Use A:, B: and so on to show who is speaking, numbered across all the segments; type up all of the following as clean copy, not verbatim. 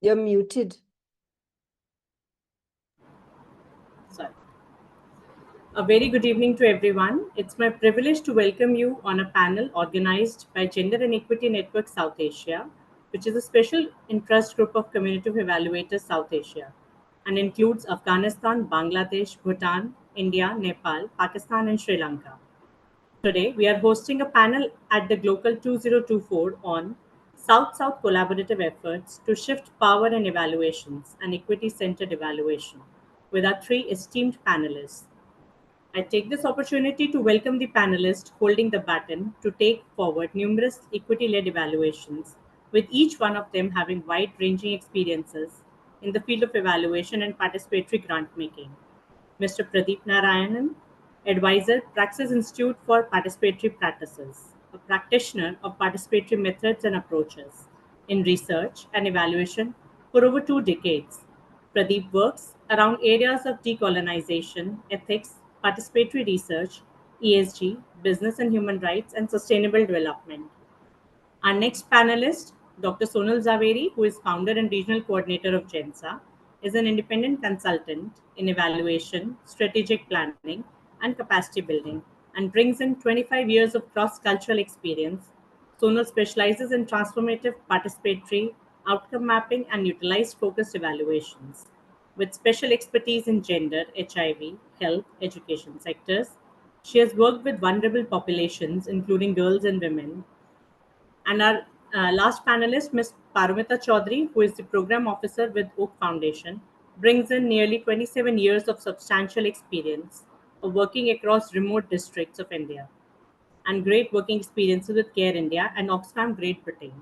A: You're muted.
B: Sorry. A very good evening to everyone. It's my privilege to welcome you on a panel organized by Gender and Equity Network South Asia, which is a special interest group of community of evaluators South Asia and includes Afghanistan, Bangladesh, Bhutan, India, Nepal, Pakistan, and Sri Lanka. Today, we are hosting a panel at the gLocal 2024 on South-South collaborative efforts to shift power and evaluations and equity-centered evaluation with our three esteemed panelists. I take this opportunity to welcome the panelists holding the baton to take forward numerous equity-led evaluations, with each one of them having wide-ranging experiences in the field of evaluation and participatory grant making. Mr. Pradeep Narayanan, Advisor, Praxis Institute for Participatory Practices, a practitioner of participatory methods and approaches in research and evaluation for over 2 decades. Pradeep works around areas of decolonization, ethics, participatory research, ESG, business and human rights, and sustainable development. Our next panelist, Dr. Sonal Zaveri, who is founder and regional coordinator of GENSA, is an independent consultant in evaluation, strategic planning, and capacity building, and brings in 25 years of cross-cultural experience. Sonal specializes in transformative participatory, outcome mapping, and utilized focused evaluations, with special expertise in gender, HIV, health, education sectors. She has worked with vulnerable populations, including girls and women, and our last panelist, Ms. Parumita Chaudhary, who is the program officer with Oak Foundation, brings in nearly 27 years of substantial experience of working across remote districts of India and great working experiences with Care India and Oxfam Great Britain.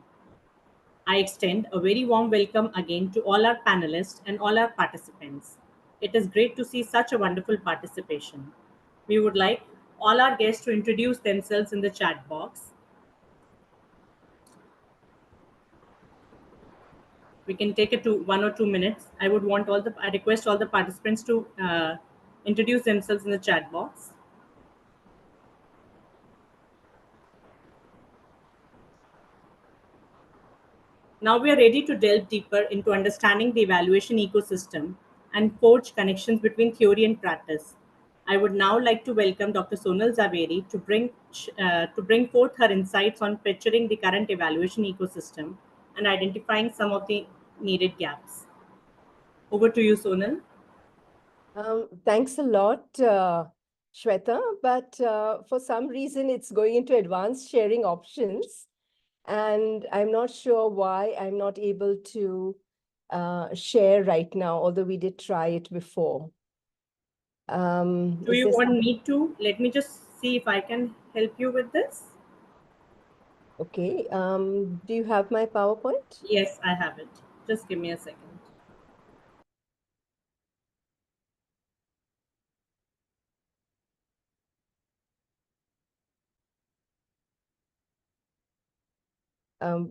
B: I extend a very warm welcome again to all our panelists and all our participants. It is great to see such a wonderful participation. We would like all our guests to introduce themselves in the chat box. We can take it to 1 or 2 minutes. I request all the participants to introduce themselves in the chat box. Now we are ready to delve deeper into understanding the evaluation ecosystem and forge connections between theory and practice. I would now like to welcome Dr. Sonal Zaveri to bring forth her insights on picturing the current evaluation ecosystem and identifying some of the needed gaps. Over to you, Sonal.
A: Thanks a lot, Shweta, but for some reason it's going into advanced sharing options, and I'm not sure why I'm not able to share right now, although we did try it before.
B: Do you want me to? Let me just see if I can help you with this.
A: Okay. Do you have my PowerPoint?
B: Yes, I have it. Just give me a second.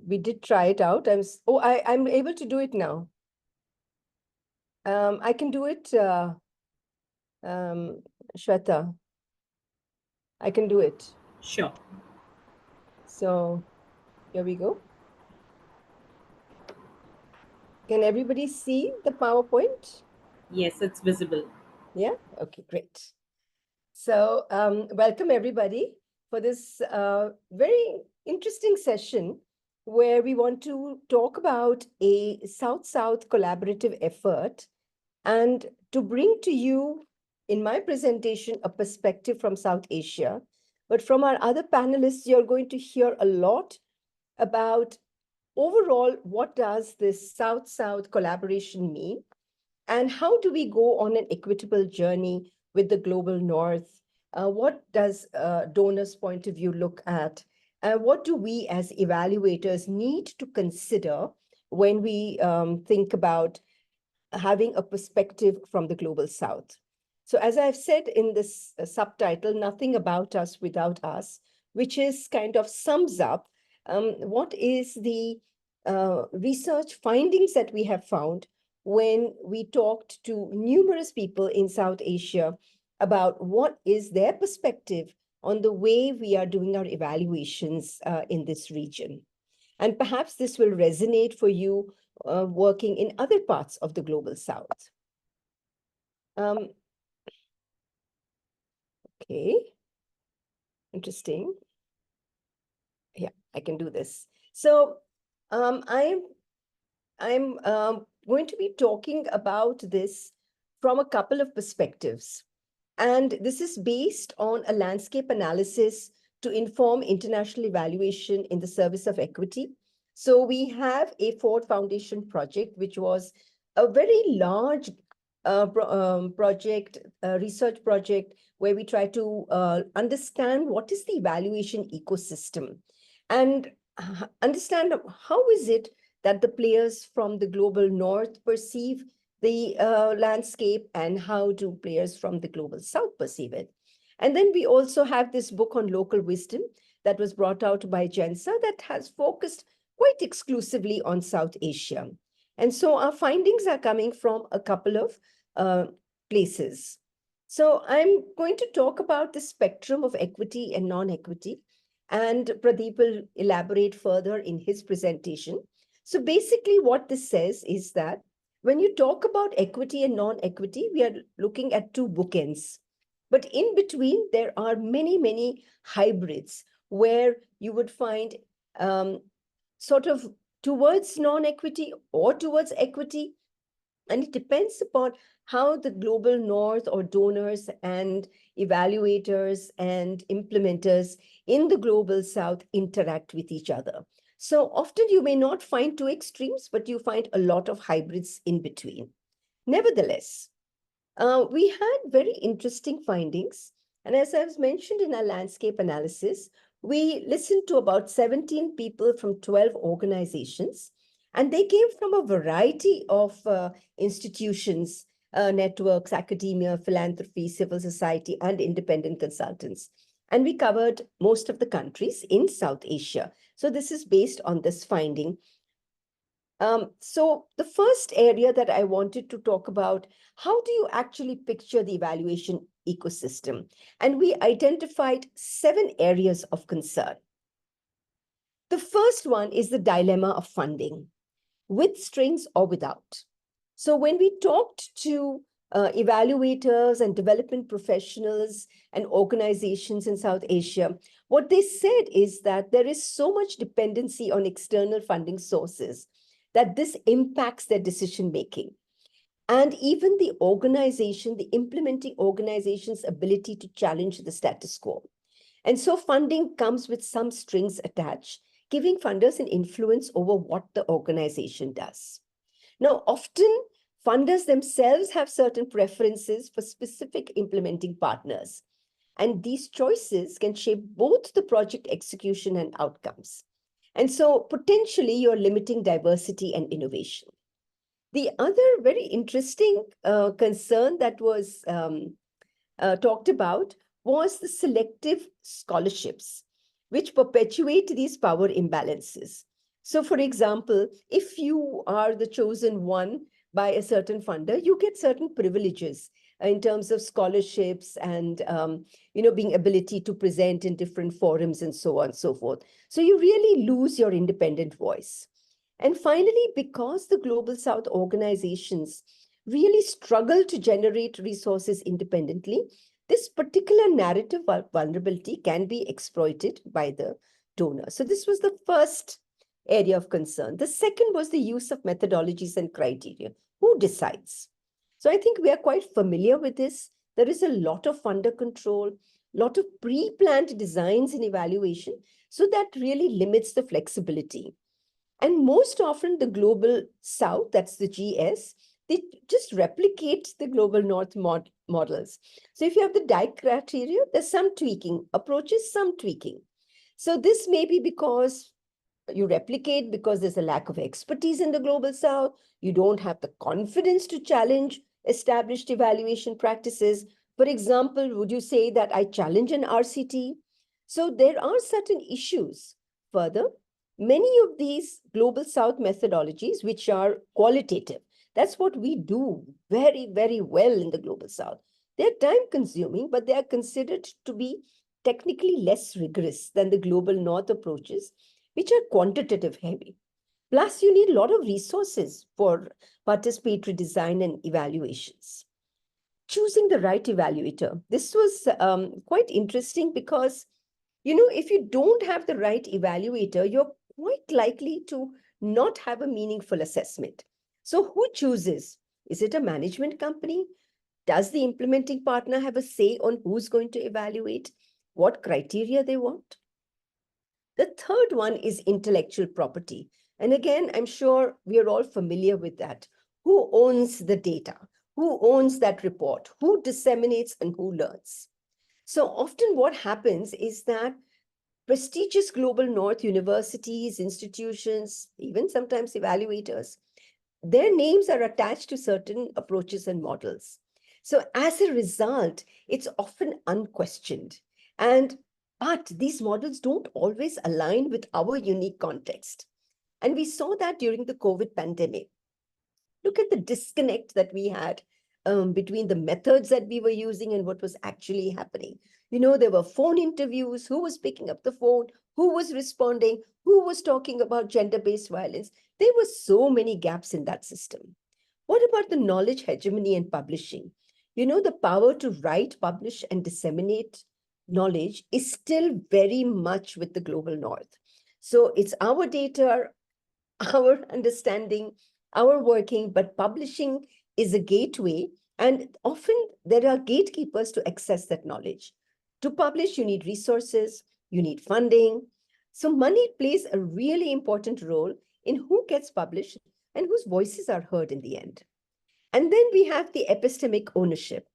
A: We did try it out. I'm able to do it now. I can do it, Shweta. I can do it.
B: Sure.
A: So here we go. Can everybody see the PowerPoint?
B: Yes, it's visible.
A: Yeah? Okay, great. So welcome everybody for this very interesting session where we want to talk about a South-South collaborative effort and to bring to you in my presentation a perspective from South Asia. But from our other panelists, you're going to hear a lot about overall, what does this South-South collaboration mean? And how do we go on an equitable journey with the global North? What does donors' point of view look at? What do we as evaluators need to consider when we think about having a perspective from the global South? So as I've said in this subtitle, Nothing About Us Without Us, which is kind of sums up what is the research findings that we have found when we talked to numerous people in South Asia about what is their perspective on the way we are doing our evaluations in this region. And perhaps this will resonate for you working in other parts of the Global South. Okay, interesting. Yeah, I can do this. So I'm going to be talking about this from a couple of perspectives. And this is based on a landscape analysis to inform international evaluation in the service of equity. So we have a Ford Foundation project, which was a very large project, research project, where we try to understand what is the evaluation ecosystem and understand how is it that the players from the global north perceive the landscape and how do players from the global south perceive it. And then we also have this book on local wisdom that was brought out by GENSA that has focused quite exclusively on South Asia. And so our findings are coming from a couple of places. So I'm going to talk about the spectrum of equity and non-equity, and Pradeep will elaborate further in his presentation. So basically what this says is that when you talk about equity and non-equity, we are looking at two bookends. But in between, there are many, many hybrids where you would find sort of towards non-equity or towards equity. And it depends upon how the global north or donors and evaluators and implementers in the global south interact with each other. So often you may not find two extremes, but you find a lot of hybrids in between. Nevertheless, we had very interesting findings. And as I was mentioned in our landscape analysis, we listened to about 17 people from 12 organizations, and they came from a variety of institutions, networks, academia, philanthropy, civil society, and independent consultants. And we covered most of the countries in South Asia. So this is based on this finding. So the first area that I wanted to talk about, how do you actually picture the evaluation ecosystem? And we identified 7 areas of concern. The first one is the dilemma of funding, with strings or without. So when we talked to evaluators and development professionals and organizations in South Asia, what they said is that there is so much dependency on external funding sources that this impacts their decision making. And even the organization, the implementing organization's ability to challenge the status quo. And so funding comes with some strings attached, giving funders an influence over what the organization does. Now, often funders themselves have certain preferences for specific implementing partners, and these choices can shape both the project execution and outcomes. And so potentially you're limiting diversity and innovation. The other very interesting concern that was talked about was the selective scholarships, which perpetuate these power imbalances. So, for example, if you are the chosen one by a certain funder, you get certain privileges in terms of scholarships and being ability to present in different forums and so on and so forth. So you really lose your independent voice. And finally, because the Global South organizations really struggle to generate resources independently, this particular narrative vulnerability can be exploited by the donor. So this was the first area of concern. The second was the use of methodologies and criteria. Who decides? So I think we are quite familiar with this. There is a lot of funder control, lot of pre-planned designs in evaluation. So that really limits the flexibility. And most often the global south, that's the GS, they just replicate the global north models. So if you have the DIE criteria, there's some tweaking, approaches, some tweaking. So this may be because you replicate because there's a lack of expertise in the global south. You don't have the confidence to challenge established evaluation practices. For example, would you say that I challenge an RCT? So there are certain issues. Further, many of these global south methodologies, which are qualitative, that's what we do very, very well in the global south. They're time consuming, but they are considered to be technically less rigorous than the global north approaches, which are quantitative heavy. Plus, you need a lot of resources for participatory design and evaluations. Choosing the right evaluator. This was quite interesting because, if you don't have the right evaluator, you're quite likely to not have a meaningful assessment. So who chooses? Is it a management company? Does the implementing partner have a say on who's going to evaluate, what criteria they want? The third one is intellectual property. And again, I'm sure we are all familiar with that. Who owns the data? Who owns that report? Who disseminates and who learns? So often what happens is that prestigious global north universities, institutions, even sometimes evaluators, their names are attached to certain approaches and models. So as a result, it's often unquestioned. But these models don't always align with our unique context. And we saw that during the COVID pandemic. Look at the disconnect that we had between the methods that we were using and what was actually happening. There were phone interviews, who was picking up the phone, who was responding, who was talking about gender-based violence. There were so many gaps in that system. What about the knowledge hegemony and publishing? The power to write, publish, and disseminate knowledge is still very much with the global north. So it's our data, our understanding, our working, but publishing is a gateway. And often there are gatekeepers to access that knowledge. To publish, you need resources, you need funding. So money plays a really important role in who gets published and whose voices are heard in the end. And then we have the epistemic ownership.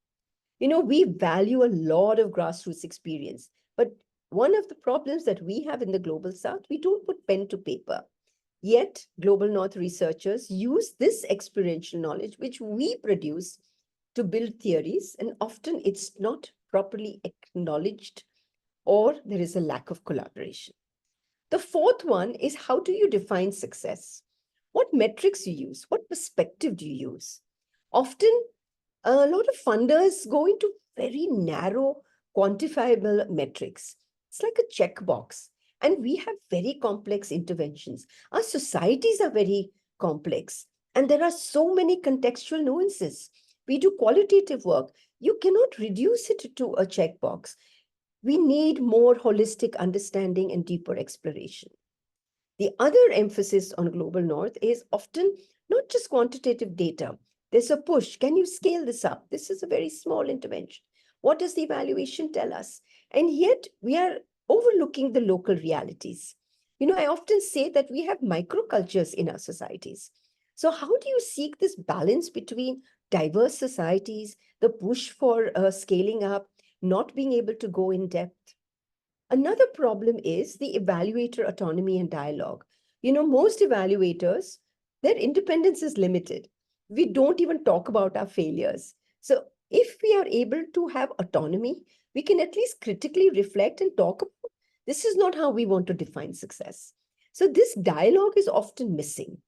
A: We value a lot of grassroots experience, but one of the problems that we have in the global south, we don't put pen to paper. Yet, global north researchers use this experiential knowledge, which we produce, to build theories, and often it's not properly acknowledged or there is a lack of collaboration. The fourth one is, how do you define success? What metrics you use? What perspective do you use? Often, a lot of funders go into very narrow, quantifiable metrics. It's like a checkbox. And we have very complex interventions. Our societies are very complex. And there are so many contextual nuances. We do qualitative work. You cannot reduce it to a checkbox. We need more holistic understanding and deeper exploration. The other emphasis on global north is often not just quantitative data. There's a push. Can you scale this up? This is a very small intervention. What does the evaluation tell us? And yet we are overlooking the local realities. I often say that we have microcultures in our societies. So how do you seek this balance between diverse societies, the push for scaling up, not being able to go in depth? Another problem is the evaluator autonomy and dialogue. Most evaluators, their independence is limited. We don't even talk about our failures. So if we are able to have autonomy, we can at least critically reflect and talk about, this is not how we want to define success. So this dialogue is often missing.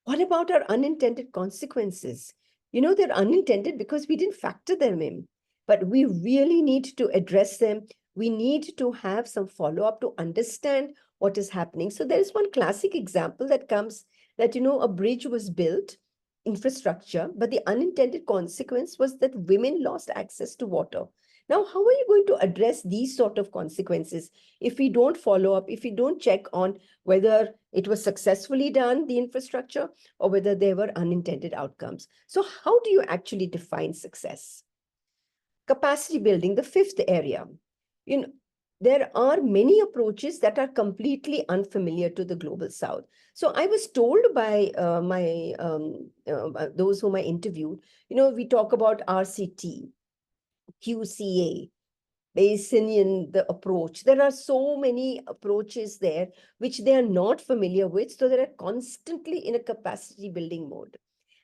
A: What about our unintended consequences? They're unintended because we didn't factor them in, but we really need to address them. We need to have some follow-up to understand what is happening. So there is one classic example that comes that, a bridge was built, infrastructure, but the unintended consequence was that women lost access to water. Now, how are you going to address these sort of consequences if we don't follow up, if we don't check on whether it was successfully done, the infrastructure, or whether there were unintended outcomes? So how do you actually define success? Capacity building, the fifth area. There are many approaches that are completely unfamiliar to the global south. So I was told by those whom I interviewed, we talk about RCT, QCA, Bayesian, the approach. There are so many approaches there which they are not familiar with. So they're constantly in a capacity building mode.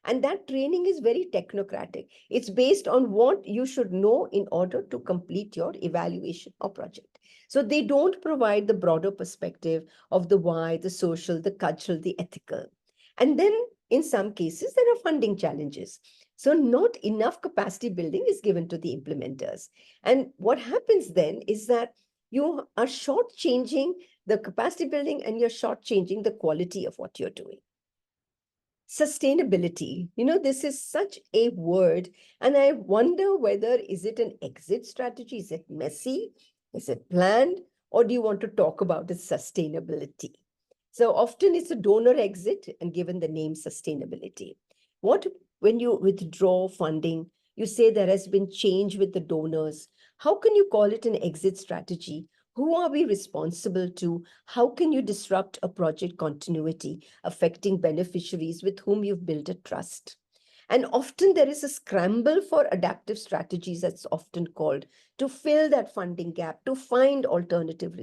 A: And that training is very technocratic. It's based on what you should know in order to complete your evaluation or project. So they don't provide the broader perspective of the why, the social, the cultural, the ethical. And then in some cases, there are funding challenges. So not enough capacity building is given to the implementers. And what happens then is that you are shortchanging the capacity building and you're shortchanging the quality of what you're doing. Sustainability, this is such a word, and I wonder whether is it an exit strategy? Is it messy? Is it planned? Or do you want to talk about its sustainability? So often it's a donor exit and given the name sustainability. What when you withdraw funding, you say there has been change with the donors. How can you call it an exit strategy? Who are we responsible to? How can you disrupt a project continuity affecting beneficiaries with whom you've built a trust? And often there is a scramble for adaptive strategies, that's often called, to fill that funding gap, to find alternative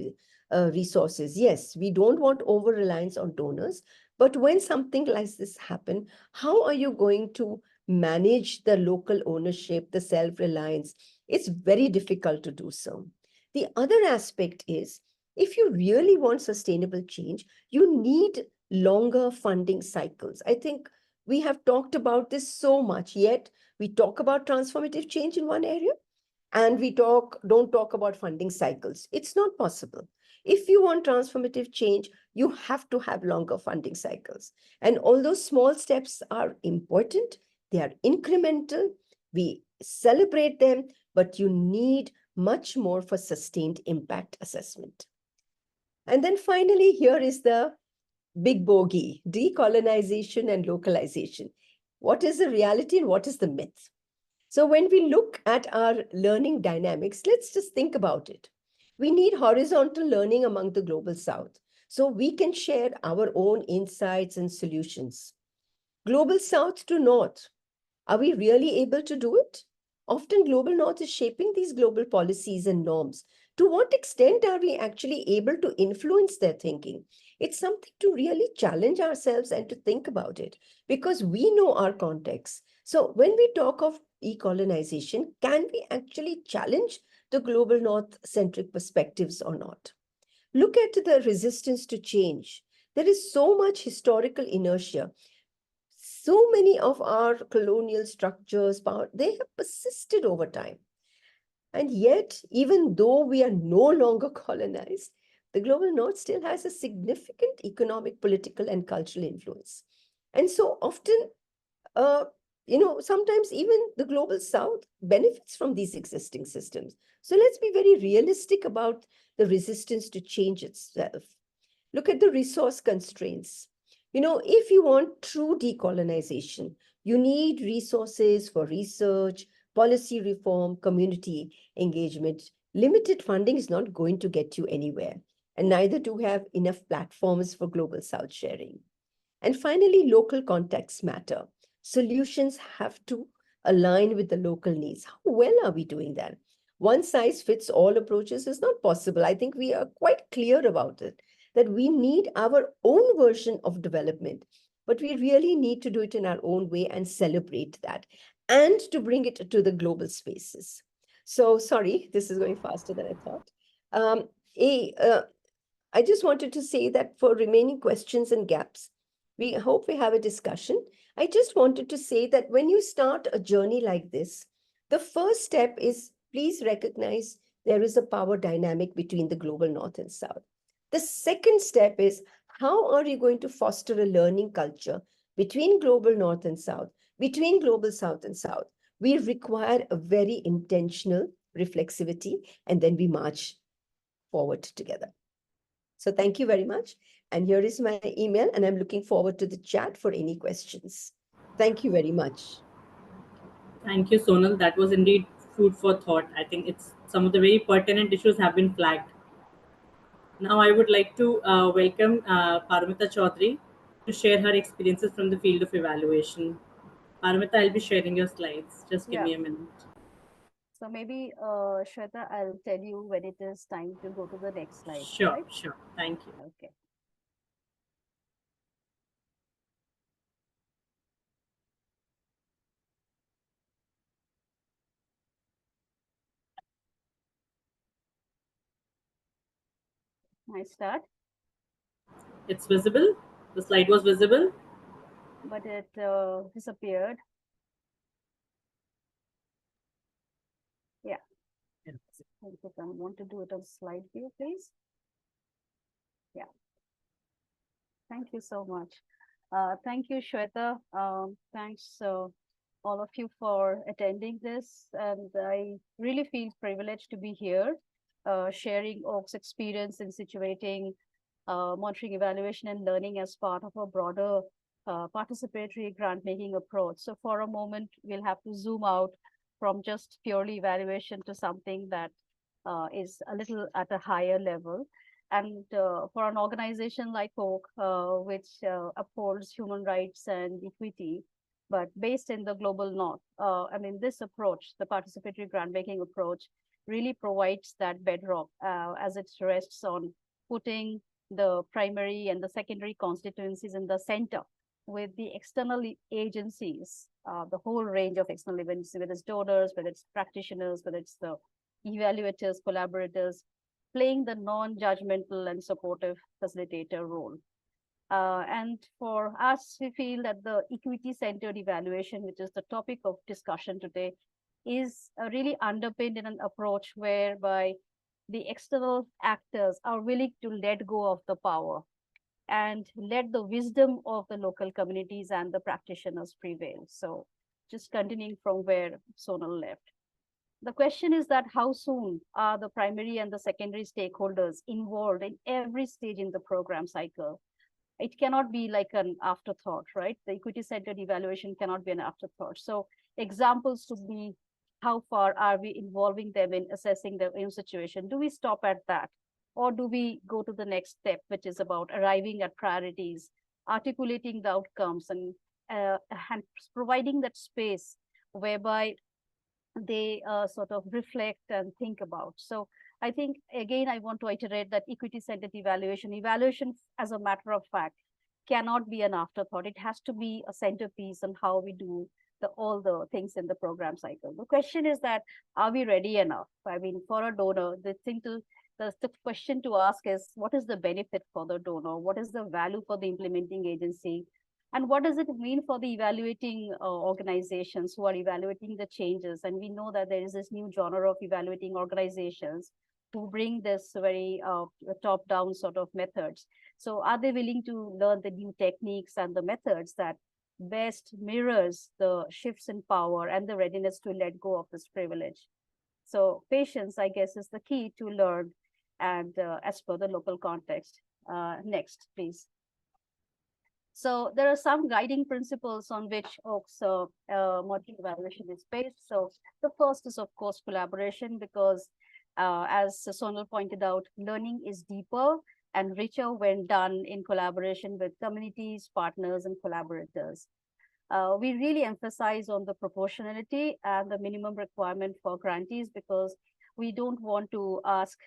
A: resources. Yes, we don't want over reliance on donors, but when something like this happen, how are you going to manage the local ownership, the self-reliance? It's very difficult to do so. The other aspect is, if you really want sustainable change, you need longer funding cycles. I think we have talked about this so much, yet we talk about transformative change in one area and we don't talk about funding cycles. It's not possible. If you want transformative change, you have to have longer funding cycles. And although small steps are important, they are incremental, we celebrate them, but you need much more for sustained impact assessment. And then finally, here is the big bogey, decolonization and localization. What is the reality and what is the myth? So when we look at our learning dynamics, let's just think about it. We need horizontal learning among the global south so we can share our own insights and solutions. Global south to north, are we really able to do it? Often global north is shaping these global policies and norms. To what extent are we actually able to influence their thinking? It's something to really challenge ourselves and to think about it because we know our context. So when we talk of decolonization, can we actually challenge the global north centric perspectives or not? Look at the resistance to change. There is so much historical inertia. So many of our colonial structures, power, they have persisted over time. And yet, even though we are no longer colonized, the global north still has a significant economic, political, and cultural influence. And so often, uh, sometimes even the global south benefits from these existing systems. So let's be very realistic about the resistance to change itself. Look at the resource constraints. If you want true decolonization, you need resources for research, policy reform, community engagement. Limited funding is not going to get you anywhere, and neither do we have enough platforms for global South sharing. And finally, local contexts matter. Solutions have to align with the local needs. How well are we doing that? One size fits all approaches is not possible. I think we are quite clear about it, that we need our own version of development, but we really need to do it in our own way and celebrate that and to bring it to the global spaces. So sorry, this is going faster than I thought. Um, a, I just wanted to say that for remaining questions and gaps, we hope we have a discussion. I just wanted to say that when you start a journey like this, the first step is please recognize there is a power dynamic between the global north and south. The second step is how are you going to foster a learning culture between global north and south, between global south and south? We require a very intentional reflexivity, and then we march forward together. So thank you very much. And here is my email, and I'm looking forward to the chat for any questions. Thank you very much.
B: Thank you, Sonal. That was indeed food for thought. I think it's some of the very pertinent issues have been flagged. Now, I would like to welcome Paramita Chaudhary to share her experiences from the field of evaluation. Paramita, I'll be sharing your slides. Just give
C: Yeah.
B: me a minute.
C: So maybe, Shweta, I'll tell you when it is time to go to the next slide,
B: Sure,
C: right?
B: sure. Thank you.
C: Okay. I start,
B: It's visible. The slide was visible.
C: but it disappeared. Yeah. If I want to do it on slide view, please. Yeah. Thank you so much. Thank you, Shweta. Thanks all of you for attending this. And I really feel privileged to be here, sharing Oak's experience in situating monitoring, evaluation, and learning as part of a broader participatory grant-making approach. So for a moment, we'll have to zoom out from just purely evaluation to something that is a little at a higher level. And for an organization like Oak, which upholds human rights and equity, but based in the global north, I mean, this approach, the participatory grant-making approach, really provides that bedrock as it rests on putting the primary and the secondary constituencies in the center with the external agencies, the whole range of external events, whether it's donors, whether it's practitioners, whether it's the evaluators, collaborators, playing the non-judgmental and supportive facilitator role. And for us, we feel that the equity-centered evaluation, which is the topic of discussion today, is really underpinned in an approach whereby the external actors are willing to let go of the power and let the wisdom of the local communities and the practitioners prevail. So just continuing from where Sonal left. The question is that how soon are the primary and the secondary stakeholders involved in every stage in the program cycle? It cannot be like an afterthought, right? The equity-centered evaluation cannot be an afterthought. So examples would be how far are we involving them in assessing their own situation? Do we stop at that? Or do we go to the next step, which is about arriving at priorities, articulating the outcomes, and providing that space whereby they sort of reflect and think about. So I think, again, I want to iterate that equity-centered evaluation as a matter of fact, cannot be an afterthought. It has to be a centerpiece on how we do all the things in the program cycle. The question is that, are we ready enough? I mean, for a donor, the question to ask is, what is the benefit for the donor? What is the value for the implementing agency? And what does it mean for the evaluating organizations who are evaluating the changes? And we know that there is this new genre of evaluating organizations who bring this very top-down sort of methods. So are they willing to learn the new techniques and the methods that best mirrors the shifts in power and the readiness to let go of this privilege? So patience, I guess, is the key to learn and as per the local context. Next, please. So there are some guiding principles on which Oak's modeling evaluation is based. So the first is, of course, collaboration, because as Sonal pointed out, learning is deeper and richer when done in collaboration with communities, partners, and collaborators. We really emphasize on the proportionality and the minimum requirement for grantees, because we don't want to ask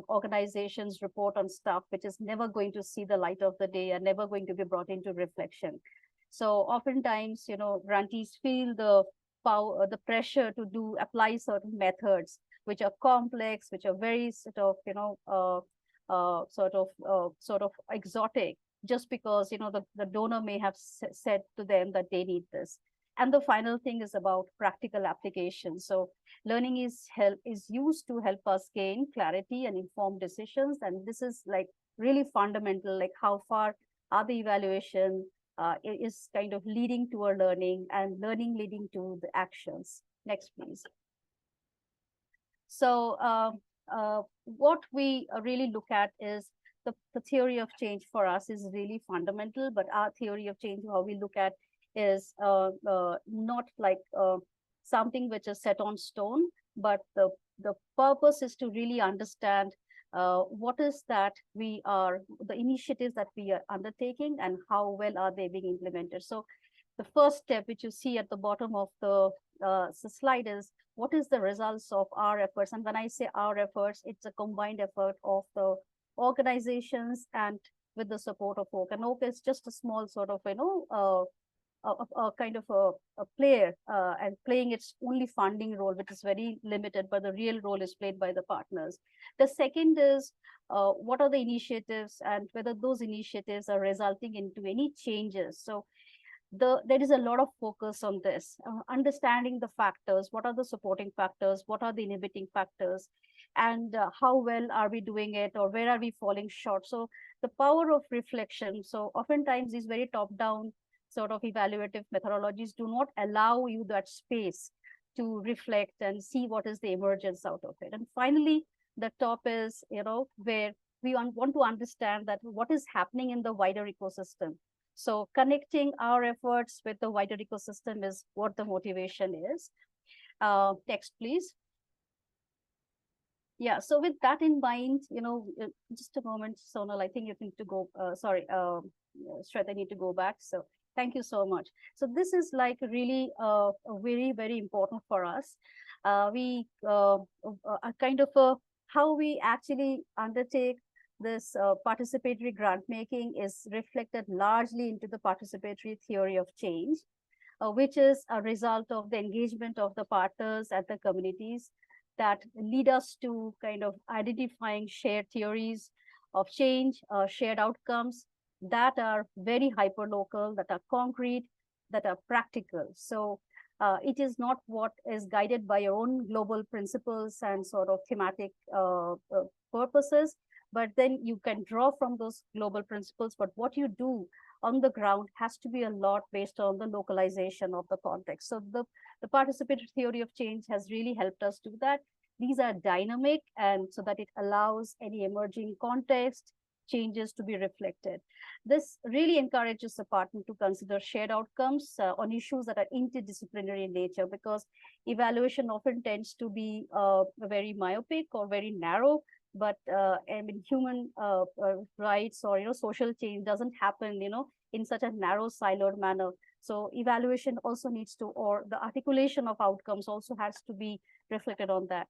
C: organizations report on stuff which is never going to see the light of the day and never going to be brought into reflection. So oftentimes, grantees feel the power, the pressure to apply certain methods which are complex, which are very sort of exotic, just because the donor may have said to them that they need this. And the final thing is about practical application. So learning is used to help us gain clarity and informed decisions. And this is like really fundamental, like how far are the evaluation is kind of leading to our learning, and learning leading to the actions. Next, please. So what we really look at is the theory of change for us is really fundamental, but our theory of change, how we look at, is not like something which is set on stone, but the purpose is to really understand what is that the initiatives that we are undertaking and how well are they being implemented. So the first step, which you see at the bottom of the slide, is what is the results of our efforts. And when I say our efforts, it's a combined effort of the organizations and with the support of Oak. And Oak is just a small sort of, a kind of a player and playing its only funding role, which is very limited, but the real role is played by the partners. The second is what are the initiatives and whether those initiatives are resulting into any changes. So there is a lot of focus on this, understanding the factors, what are the supporting factors, what are the inhibiting factors, and how well are we doing it, or where are we falling short. So the power of reflection. So oftentimes these very top-down sort of evaluative methodologies do not allow you that space to reflect and see what is the emergence out of it. And finally, the top is, where we want to understand that what is happening in the wider ecosystem. So connecting our efforts with the wider ecosystem is what the motivation is. Next, please. Yeah, so with that in mind, just a moment, Sonal, I think you need to go, sorry, Shweta, I need to go back. So thank you so much. So this is like really very, very important for us. We kind of how we actually undertake this participatory grant making is reflected largely into the participatory theory of change, which is a result of the engagement of the partners at the communities that lead us to kind of identifying shared theories of change, shared outcomes that are very hyperlocal, that are concrete, that are practical. So it is not what is guided by your own global principles and sort of thematic purposes, but then you can draw from those global principles. But what you do on the ground has to be a lot based on the localization of the context. So the participatory theory of change has really helped us do that. These are dynamic, and so that it allows any emerging context changes to be reflected. This really encourages the partner to consider shared outcomes on issues that are interdisciplinary in nature, because evaluation often tends to be very myopic or very narrow. But I mean, human rights or social change doesn't happen in such a narrow siloed manner. So evaluation also needs to, or the articulation of outcomes also has to be reflected on that.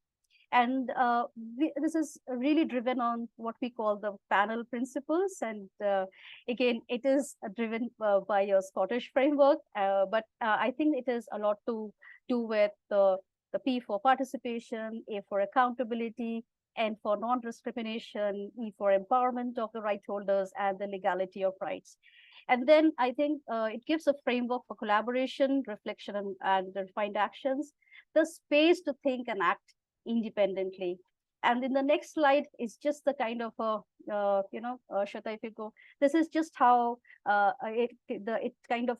C: And this is really driven on what we call the panel principles. And again, it is driven by a Scottish framework, but I think it is a lot to do with the P for participation, A for accountability, N for non-discrimination, E for empowerment of the right holders, and the legality of rights. And then I think it gives a framework for collaboration, reflection, and refined actions, the space to think and act independently. And in the next slide is just the kind of, Shweta, if you go, this is just how it kind of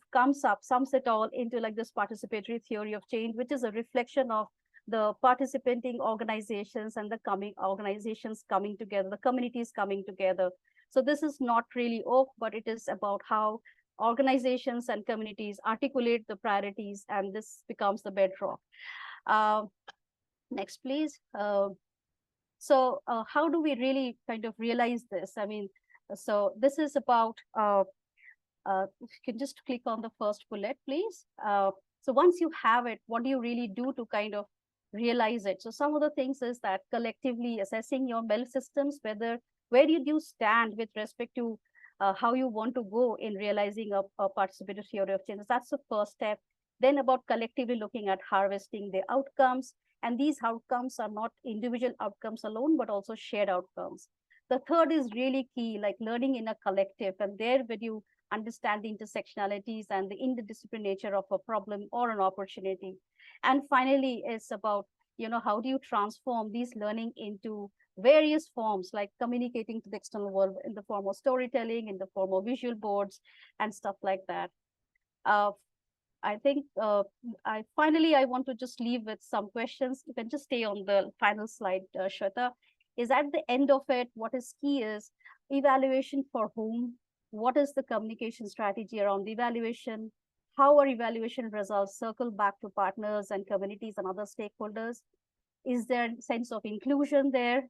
C: sums it all into like this participatory theory of change, which is a reflection of the participating organizations and the organizations coming together, the communities coming together. So this is not really but it is about how organizations and communities articulate the priorities, and this becomes the bedrock. Next, please. So how do we really kind of realize this? I mean, so this is about, you can just click on the first bullet, please. So once you have it, what do you really do to kind of realize it? So some of the things is that collectively assessing your MEL systems, where did you stand with respect to how you want to go in realizing a participatory theory of change. That's the first step. Then about collectively looking at harvesting the outcomes. And these outcomes are not individual outcomes alone, but also shared outcomes. The third is really key, like learning in a collective. And there, when you understand the intersectionalities and the interdisciplinary nature of a problem or an opportunity. And finally, it's about, how do you transform these learning into various forms, like communicating to the external world in the form of storytelling, in the form of visual boards, and stuff like that. I think I want to just leave with some questions. You can just stay on the final slide, Shweta. Is at the end of it, what is key is evaluation for whom? What is the communication strategy around the evaluation? How are evaluation results circle back to partners and communities and other stakeholders? Is there a sense of inclusion there?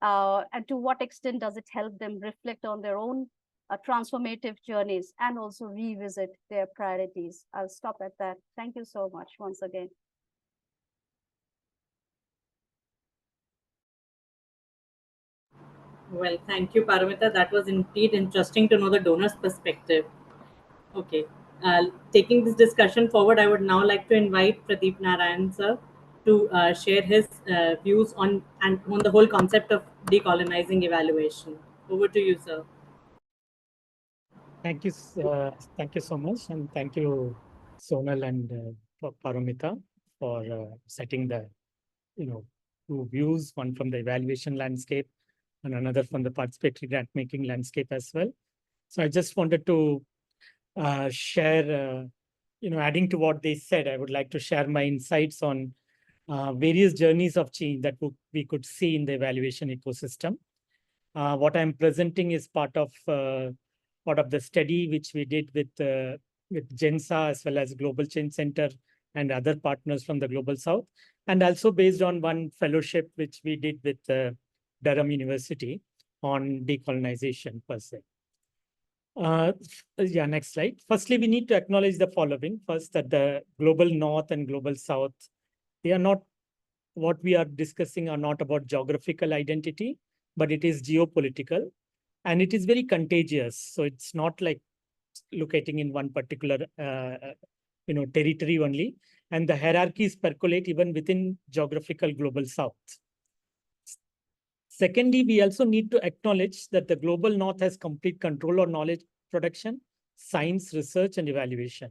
C: And to what extent does it help them reflect on their own transformative journeys and also revisit their priorities? I'll stop at that. Thank you so much once again.
B: Well, thank you, Paramita. That was indeed interesting to know the donor's perspective. Okay. Taking this discussion forward, I would now like to invite Pradeep Narayan sir to share his views on the whole concept of decolonizing evaluation. Over to you, sir.
D: Thank you so much, and thank you, Sonal and Paramita, for setting the two views, one from the evaluation landscape and another from the participatory grant making landscape as well. So I just wanted to share, adding to what they said, I would like to share my insights on various journeys of change that we could see in the evaluation ecosystem. What I'm presenting is part of the study which we did with GENSA as well as Global Change Center and other partners from the Global South, and also based on one fellowship which we did with Durham University on decolonization per se. Next slide. Firstly, we need to acknowledge the following. First, that the Global North and Global South, they are not, what we are discussing are not about geographical identity, but it is geopolitical, and it is very contagious. So it's not like locating in one particular territory only, and the hierarchies percolate even within geographical Global South. Secondly, we also need to acknowledge that the Global North has complete control on knowledge production, science, research, and evaluation.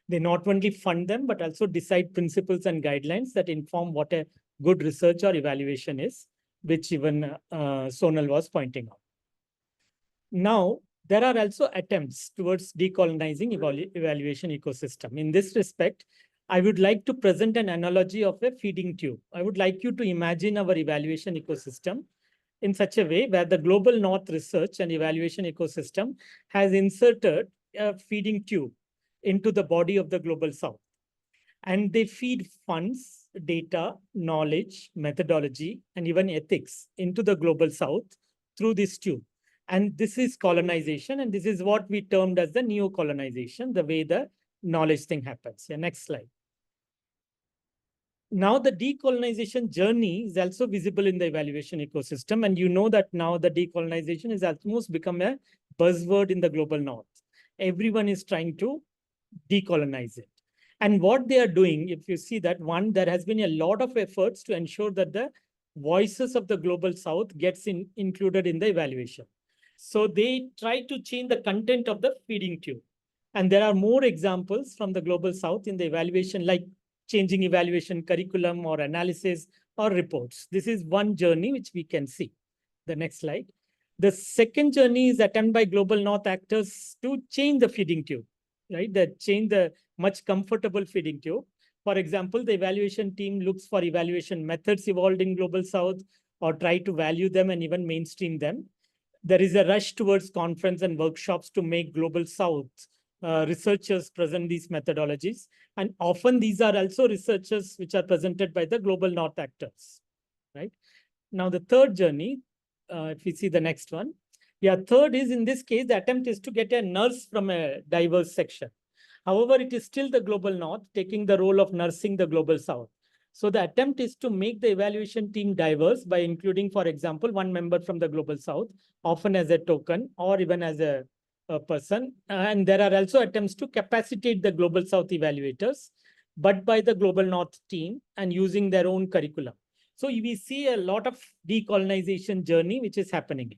D: They not only fund them, but also decide principles and guidelines that inform what a good research or evaluation is, which even Sonal was pointing out. Now, there are also attempts towards decolonizing evaluation ecosystem. In this respect, I would like to present an analogy of a feeding tube. I would like you to imagine our evaluation ecosystem in such a way where the Global North research and evaluation ecosystem has inserted a feeding tube into the body of the Global South. And they feed funds, data, knowledge, methodology, and even ethics into the Global South through this tube. And this is colonization, and this is what we termed as the neo-colonization, the way the knowledge thing happens. Yeah, next slide. Now the decolonization journey is also visible in the evaluation ecosystem. And you know that now the decolonization has almost become a buzzword in the Global North. Everyone is trying to decolonize it. And what they are doing, if you see that, one, there has been a lot of efforts to ensure that the voices of the Global South gets included in the evaluation. So they try to change the content of the feeding tube. And there are more examples from the Global South in the evaluation, like changing evaluation curriculum or analysis or reports. This is one journey which we can see. The next slide. The second journey is attempted by Global North actors to change the feeding tube, right? That change the much comfortable feeding tube. For example, the evaluation team looks for evaluation methods evolved in Global South or try to value them and even mainstream them. There is a rush towards conference and workshops to make Global South researchers present these methodologies. And often these are also researchers which are presented by the Global North actors, right? Now the third journey, if we see the next one. Yeah, third is, in this case, the attempt is to get a nurse from a diverse section. However, it is still the Global North taking the role of nursing the Global South. So the attempt is to make the evaluation team diverse by including, for example, one member from the Global South, often as a token or even as a person. And there are also attempts to capacitate the Global South evaluators, but by the Global North team and using their own curriculum. So we see a lot of decolonization journey which is happening.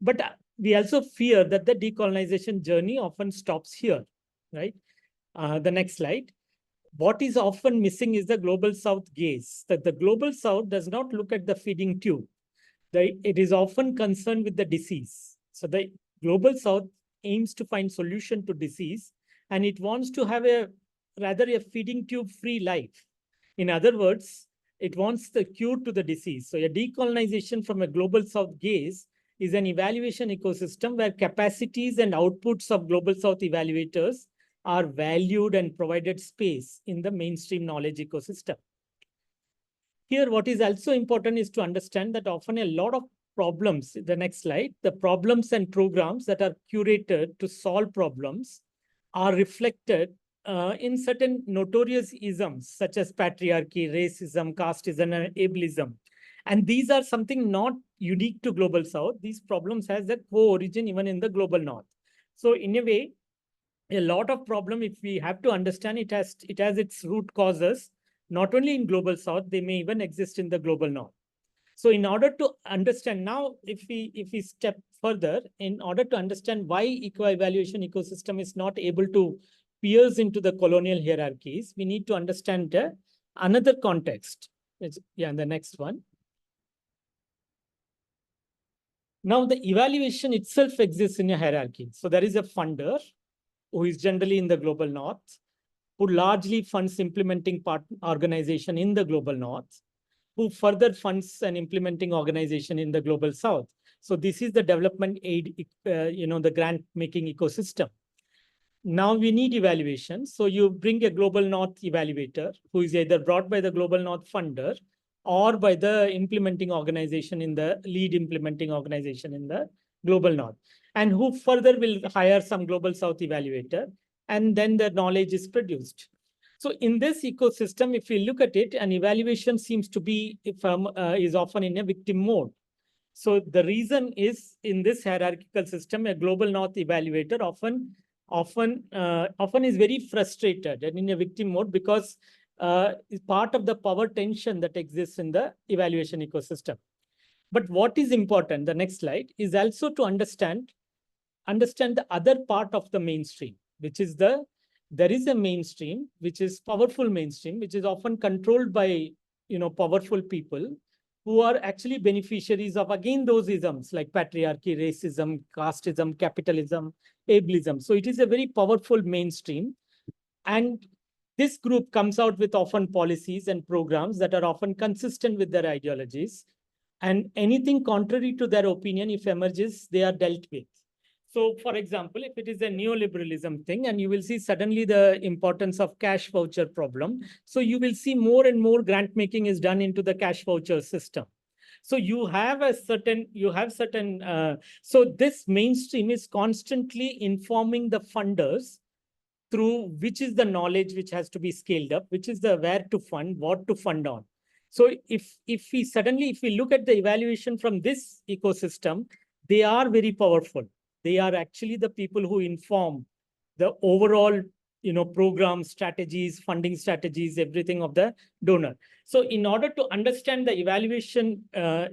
D: But we also fear that the decolonization journey often stops here, right? The next slide. What is often missing is the Global South gaze, that the Global South does not look at the feeding tube. It is often concerned with the disease. So the Global South aims to find solution to disease, and it wants to have rather a feeding tube free life. In other words, it wants the cure to the disease. So a decolonization from a Global South gaze is an evaluation ecosystem where capacities and outputs of Global South evaluators are valued and provided space in the mainstream knowledge ecosystem. Here, what is also important is to understand that often a lot of problems, the next slide, the problems and programs that are curated to solve problems are reflected in certain notorious isms such as patriarchy, racism, casteism, and ableism. And these are something not unique to Global South. These problems has a co-origin even in the Global North. So in a way, a lot of problem, if we have to understand, it has its root causes, not only in Global South, they may even exist in the Global North. So in order to understand now, if we step further, in order to understand why evaluation ecosystem is not able to pierce into the colonial hierarchies, we need to understand another context. Yeah, the next one. Now the evaluation itself exists in a hierarchy. So there is a funder who is generally in the global north, who largely funds implementing organization in the global north, who further funds an implementing organization in the global south. So this is the development aid, the grant making ecosystem. Now we need evaluation. So you bring a global north evaluator who is either brought by the global north funder or by the implementing organization in the lead implementing organization in the global north, and who further will hire some global south evaluator, and then the knowledge is produced. So in this ecosystem, if we look at it, an evaluation seems to be is often in a victim mode. So the reason is, in this hierarchical system, a global north evaluator often is very frustrated and in a victim mode, because is part of the power tension that exists in the evaluation ecosystem. But what is important, the next slide, is also to understand the other part of the mainstream, which is there is a mainstream, which is powerful mainstream, which is often controlled by powerful people who are actually beneficiaries of, again, those isms like patriarchy, racism, casteism, capitalism, ableism. So it is a very powerful mainstream. And this group comes out with often policies and programs that are often consistent with their ideologies. And anything contrary to their opinion, if emerges, they are dealt with. So, for example, if it is a neoliberalism thing, and you will see suddenly the importance of cash voucher problem. So you will see more and more grant making is done into the cash voucher system. So you have so this mainstream is constantly informing the funders through which is the knowledge which has to be scaled up, which is the where to fund, what to fund on. So if we look at the evaluation from this ecosystem, they are very powerful. They are actually the people who inform the overall program strategies, funding strategies, everything of the donor. So in order to understand the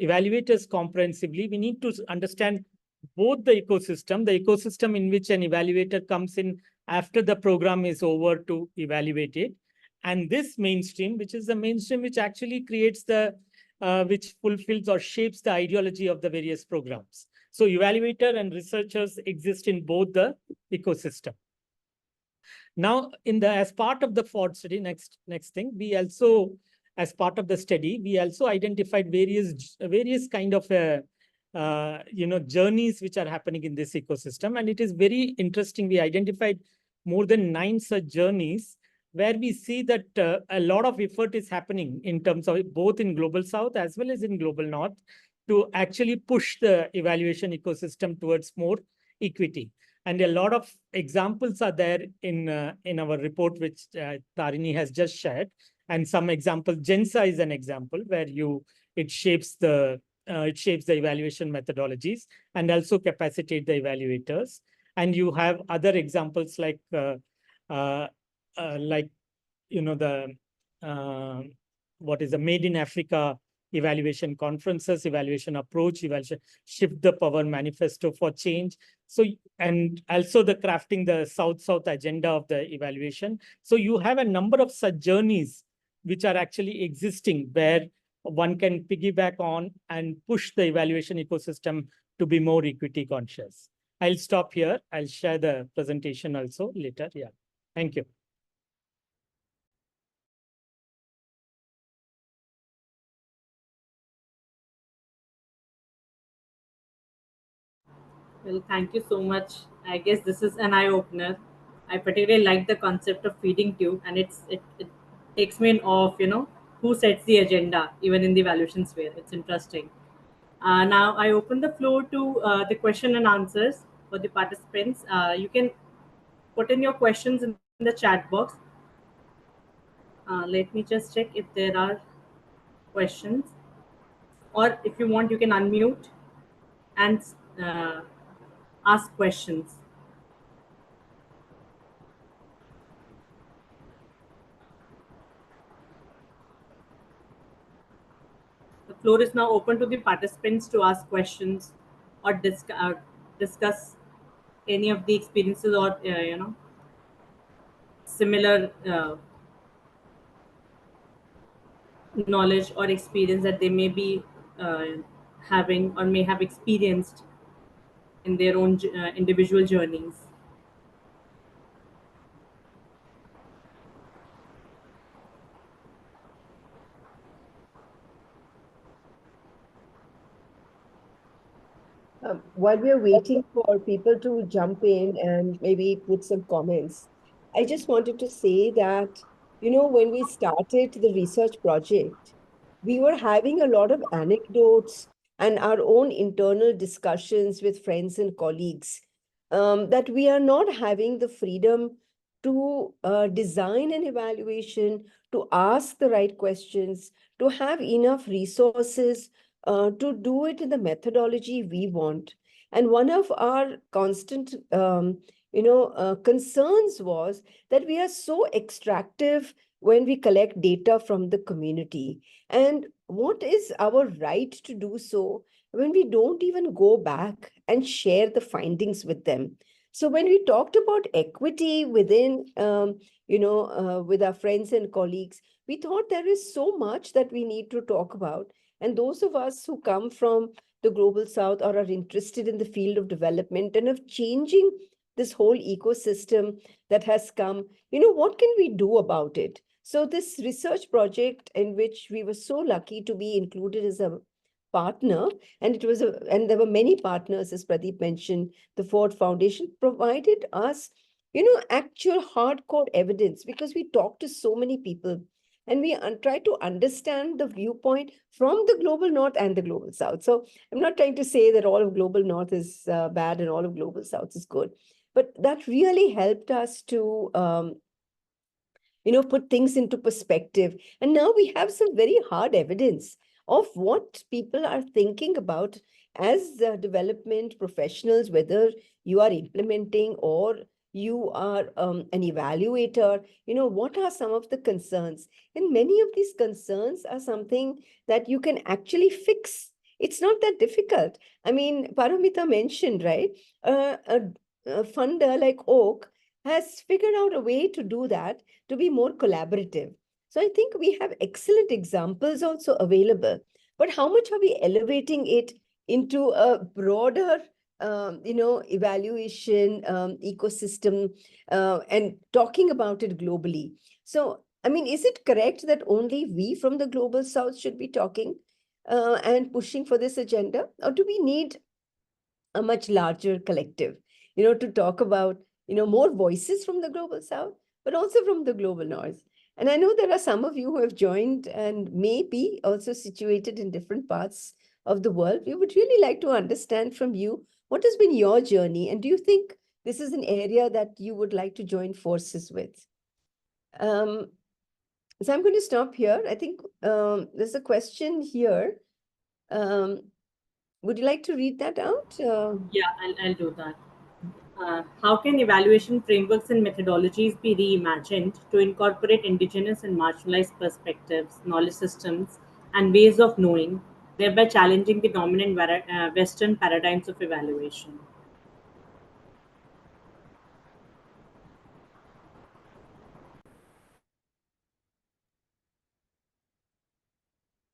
D: evaluators comprehensively, we need to understand both the ecosystem in which an evaluator comes in after the program is over to evaluate it, and this mainstream, which is the mainstream which actually creates which fulfills or shapes the ideology of the various programs. So evaluator and researchers exist in both the ecosystem. Now, as part of the Ford study, next thing, we also, as part of the study, we also identified various kind of journeys which are happening in this ecosystem, and it is very interesting. We identified more than 9 such journeys where we see that a lot of effort is happening in terms of both in global south as well as in global north to actually push the evaluation ecosystem towards more equity. And a lot of examples are there in our report, which Tarini has just shared. And some examples, GENSA is an example where it shapes the evaluation methodologies and also capacitate the evaluators. And you have other examples like what is the Made in Africa evaluation conferences, evaluation approach, evaluation shift the power manifesto for change. So, and also the crafting the South-South agenda of the evaluation. So you have a number of such journeys which are actually existing where one can piggyback on and push the evaluation ecosystem to be more equity conscious. I'll stop here. I'll share the presentation also later. Yeah. Thank you.
B: Well, thank you so much. I guess this is an eye opener. I particularly like the concept of feeding tube, and it takes me in awe of who sets the agenda even in the evaluation sphere. It's interesting. Now I open the floor to the question and answers for the participants. You can put in your questions in the chat box. Let me just check if there are questions, or if you want, you can unmute and ask questions. The floor is now open to the participants to ask questions or discuss any of the experiences or similar knowledge or experience that they may be uh, having or may have experienced in their own individual journeys.
A: While we are waiting for people to jump in and maybe put some comments, I just wanted to say that, when we started the research project, we were having a lot of anecdotes and our own internal discussions with friends and colleagues, that we are not having the freedom to design an evaluation, to ask the right questions, to have enough resources to do it in the methodology we want. And one of our constant, concerns was that we are so extractive when we collect data from the community. And what is our right to do so when we don't even go back and share the findings with them? So when we talked about equity within, with our friends and colleagues, we thought there is so much that we need to talk about. And those of us who come from the global south or are interested in the field of development and of changing this whole ecosystem that has come, what can we do about it? So this research project, in which we were so lucky to be included as a partner, and and there were many partners, as Pradeep mentioned, the Ford Foundation provided us, actual hardcore evidence, because we talked to so many people and we try to understand the viewpoint from the global north and the global south. So I'm not trying to say that all of global north is bad and all of global south is good, but that really helped us to put things into perspective. And now we have some very hard evidence of what people are thinking about as development professionals, whether you are implementing or you are an evaluator. What are some of the concerns? And many of these concerns are something that you can actually fix. It's not that difficult. I mean, Paramita mentioned, right? A funder like Oak has figured out a way to do that, to be more collaborative. So I think we have excellent examples also available. But how much are we elevating it into a broader, evaluation ecosystem and talking about it globally? So, I mean, is it correct that only we from the global south should be talking and pushing for this agenda? Or do we need a much larger collective, to talk about, more voices from the global south, but also from the global north? And I know there are some of you who have joined and may be also situated in different parts of the world. We would really like to understand from you, what has been your journey? And do you think this is an area that you would like to join forces with? So I'm going to stop here. I think there's a question here. Would you like to read that out?
B: Yeah, I'll do that. How can evaluation frameworks and methodologies be reimagined to incorporate indigenous and marginalized perspectives, knowledge systems, and ways of knowing, thereby challenging the dominant Western paradigms of evaluation?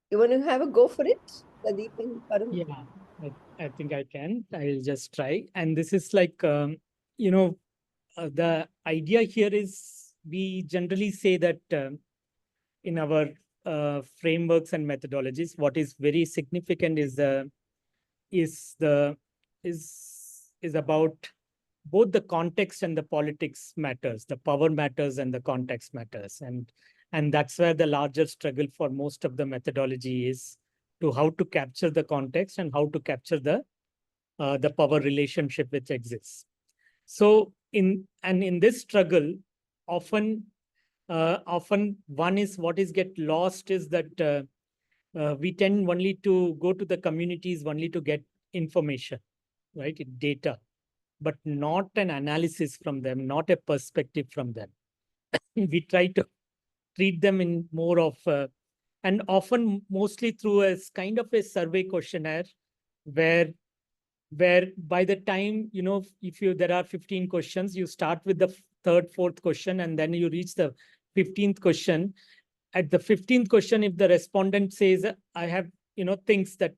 A: You want to have a go for it, Pradeep and Parul?
D: Yeah, I think I can. I'll just try. And this is like, the idea here is we generally say that in our frameworks and methodologies, what is very significant is the is about both the context and the politics matters, the power matters and the context matters. And that's where the larger struggle for most of the methodology is, to how to capture the context and how to capture the power relationship which exists. So in this struggle, often one is what is get lost is that we tend only to go to the communities only to get information, right? Data, but not an analysis from them, not a perspective from them. We try to treat them in more of and often mostly through a kind of a survey questionnaire where by the time, if there are 15 questions, you start with the third, fourth question, and then you reach the 15th question. At the 15th question, if the respondent says, I have, thinks that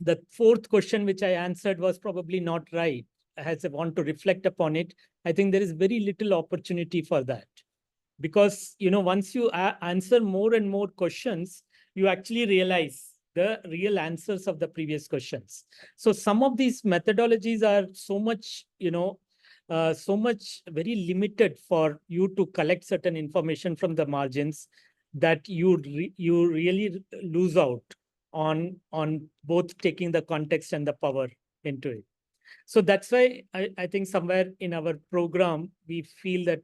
D: the fourth question which I answered was probably not right, as I want to reflect upon it, I think there is very little opportunity for that. Because, once you answer more and more questions, you actually realize the real answers of the previous questions. So some of these methodologies are so much, very limited for you to collect certain information from the margins that you really lose out on both taking the context and the power into it. So that's why I think somewhere in our program, we feel that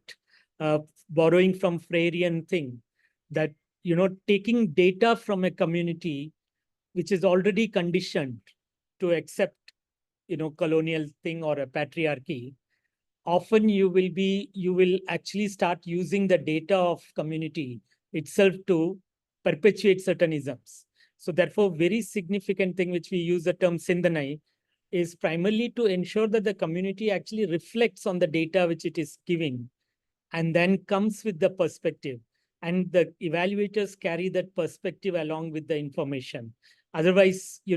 D: borrowing from Freirean thing, that, taking data from a community which is already conditioned to accept, colonial thing or a patriarchy, often you will actually start using the data of community itself to perpetuate certain isms. So therefore, very significant thing which we use the term Sindhanai is primarily to ensure that the community actually reflects on the data which it is giving and then comes with the perspective. And the evaluators carry that perspective along with the information. Otherwise, we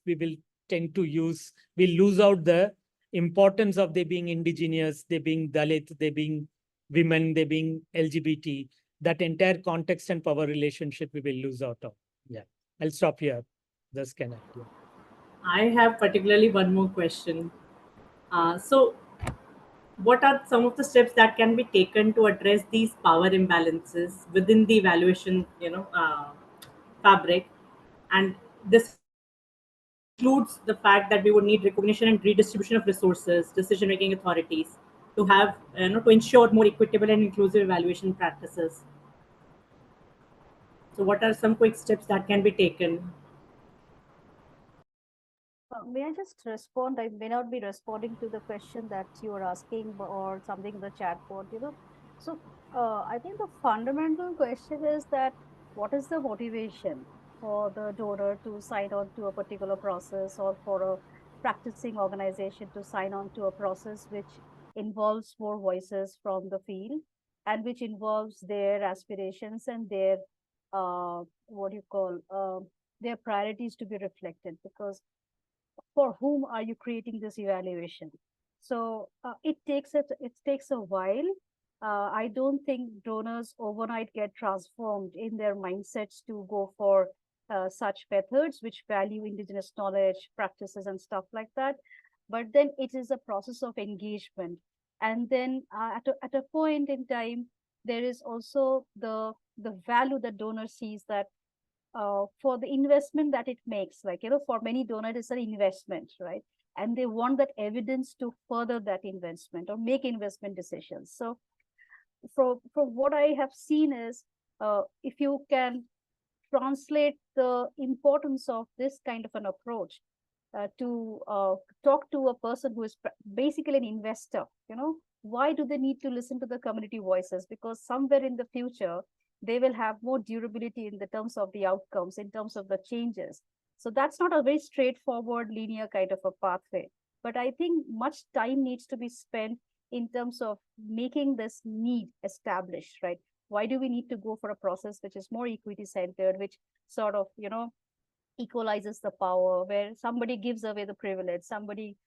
D: will tend to we'll lose out the importance of they being indigenous, they being Dalit, they being women, they being LGBT. That entire context and power relationship we will lose out of. Yeah, I'll stop here. Thus can I. Yeah.
B: I have particularly one more question. So, what are some of the steps that can be taken to address these power imbalances within the evaluation, fabric? And this includes the fact that we would need recognition and redistribution of resources, decision-making authorities, to ensure more equitable and inclusive evaluation practices. So, what are some quick steps that can be taken?
C: May I just respond? I may not be responding to the question that you are asking or something in the chat board. So I think the fundamental question is that what is the motivation for the donor to sign on to a particular process, or for a practicing organization to sign on to a process which involves more voices from the field, and which involves their aspirations and their what do you call their priorities to be reflected. Because for whom are you creating this evaluation? So it takes a while. I don't think donors overnight get transformed in their mindsets to go for such methods which value indigenous knowledge, practices, and stuff like that. But then it is a process of engagement, and then at a point in time, there is also the value that donor sees, that for the investment that it makes. Like, for many donors, it's an investment, right? And they want that evidence to further that investment or make investment decisions. So from what I have seen is, if you can translate the importance of this kind of an approach to talk to a person who is basically an investor, why do they need to listen to the community voices? Because somewhere in the future, they will have more durability in the terms of the outcomes, in terms of the changes. So that's not a very straightforward linear kind of a pathway. But I think much time needs to be spent in terms of making this need established, right? Why do we need to go for a process which is more equity centered, which sort of, equalizes the power, where somebody gives away the privilege, somebody,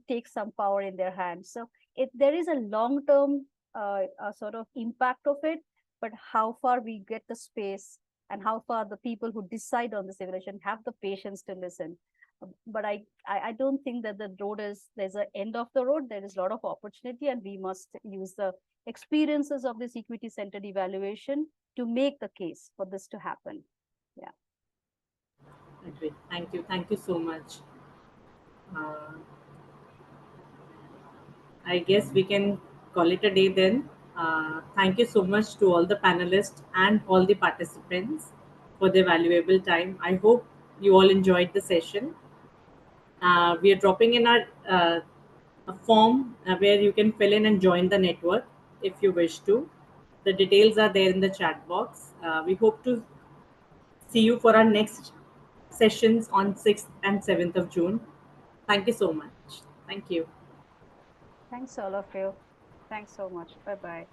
C: takes some power in their hands. So there is a long-term sort of impact of it, but how far we get the space and how far the people who decide on this evaluation have the patience to listen. But I don't think that there's an end of the road. There is a lot of opportunity, and we must use the experiences of this equity centered evaluation to make the case for this to happen. Yeah.
B: Agree. Thank you. Thank you so much. I guess we can call it a day then. Thank you so much to all the panelists and all the participants for their valuable time. I hope you all enjoyed the session. We are dropping in a form where you can fill in and join the network if you wish to. The details are there in the chat box. We hope to see you for our next sessions on 6th and 7th of June. Thank you so much. Thank you.
C: Thanks all of you. Thanks so much. Bye-bye.